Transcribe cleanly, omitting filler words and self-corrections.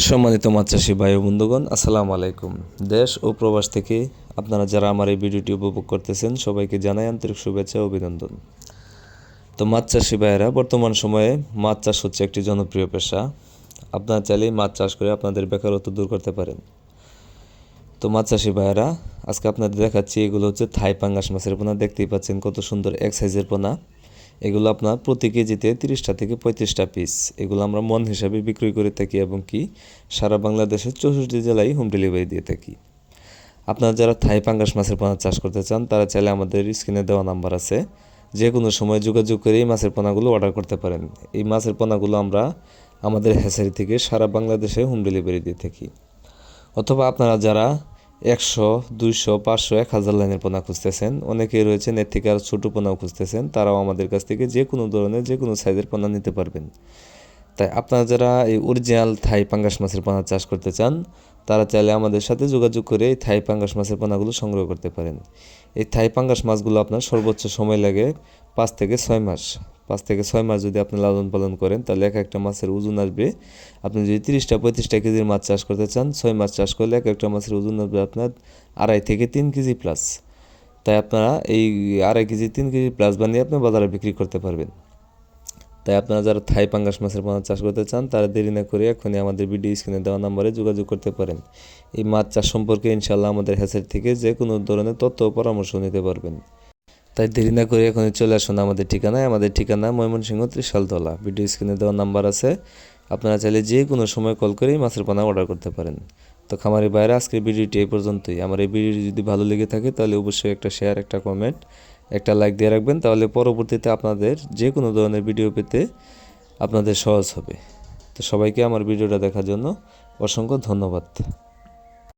সম্মানিত মাছ চাষি ভাই ও বন্ধুগণ, আসসালামু আলাইকুম। দেশ ও প্রবাস থেকে আপনারা যারা আমার এই ভিডিওটি উপভোগ করতেছেন সবাইকে জানাই আন্তরিক শুভেচ্ছা ও অভিনন্দন। তো মাছ চাষি ভাইয়েরা, বর্তমান সময়ে মাছ চাষ হচ্ছে একটি জনপ্রিয় পেশা। আপনারা চাইলেই মাছ চাষ করে আপনাদের বেকারত্ব দূর করতে পারেন। তো মাছ চাষি ভাইয়েরা, আজকে আপনাদের দেখাচ্ছি এগুলো হচ্ছে থাই পাঙ্গাস মাছের পোনা। দেখতেই পাচ্ছেন কত সুন্দর এক সাইজের পোনা। এগুলো আপনার প্রতি কেজিতে 30টা থেকে 35টা পিস। এগুলো আমরা মন হিসাবে বিক্রি করে থাকি এবং কি সারা বাংলাদেশের 64 জেলায় হোম ডেলিভারি দিয়ে থাকি। আপনারা যারা থাই পাঙ্গাস মাছের পোনা চাষ করতে চান তারা চাইলে আমাদের স্ক্রিনে দেওয়া নাম্বার আছে, যে কোনো সময় যোগাযোগ করে এই মাছের পোনাগুলো অর্ডার করতে পারেন। এই মাছের পোনাগুলো আমরা আমাদের হ্যাচারি থেকে সারা বাংলাদেশে হোম ডেলিভারি দিয়ে থাকি। অথবা আপনারা যারা 100, 200, 500, 1000 লাইনের পোনা খুঁজতেছেন, অনেকেই রয়েছেন এর থেকে আরও ছোটো পোনাও খুঁজতেছেন, তারাও আমাদের কাছ থেকে যে কোনো ধরনের যে কোনো সাইজের পোনা নিতে পারবেন। তাই আপনারা যারা এই অরিজিনাল থাই পাঙ্গাস মাছের পোনা চাষ করতে চান তারা চাইলে আমাদের সাথে যোগাযোগ করে এই থাই পাঙ্গাস মাছের পোনাগুলো সংগ্রহ করতে পারেন। এই থাই পাঙ্গাস মাছগুলো আপনার সর্বোচ্চ সময় লাগে 5 থেকে 6 মাস। 5 থেকে 6 মাস যদি আপনি লালন পালন করেন তাহলে একটা মাছের ওজন আসবে। আপনি যদি 30টা 35টা কেজির মাছ চাষ করতে চান, 6 মাস চাষ করলে একটা মাছের ওজন আসবে আপনার 2.5 থেকে 3 কেজি প্লাস। তাই আপনারা এই 2.5 কেজি 3 কেজি প্লাস বানিয়ে আপনি বাজারে বিক্রি করতে পারবেন। তাই আপনারা যারা থাই পাঙ্গাস মাছের পোনা চাষ করতে চান তারা দেরি না করে এখনই আমাদের ভিডিও স্ক্রিনে দেওয়া নম্বরে যোগাযোগ করতে পারেন। এই মাছ চাষ সম্পর্কে ইনশাআল্লাহ আমাদের হ্যাচারি থেকে যে কোনো ধরনের তথ্য ও পরামর্শ নিতে পারবেন। তাই দেরি না করে এখনই চলে আসুন আমাদের ঠিকানায়। আমাদের ঠিকানা ময়মনসিংহ ত্রিশালতলা। ভিডিও স্ক্রিনে দেওয়া নাম্বার আছে, আপনারা চাইলে যে কোনো সময় কল করেই মাছের পোনা অর্ডার করতে পারেন। তো খামারি বাইরে, আজকের ভিডিওটি এই পর্যন্তই। আমার এই ভিডিওটি যদি ভালো লেগে থাকে তাহলে অবশ্যই একটা শেয়ার, একটা কমেন্ট, একটা লাইক দিয়ে রাখবেন। তাহলে পরবর্তীতে আপনাদের যে কোনো ধরনের ভিডিও পেতে আপনাদের সহজ হবে। তো সবাইকে আমার ভিডিওটা দেখার জন্য অসংখ্য ধন্যবাদ।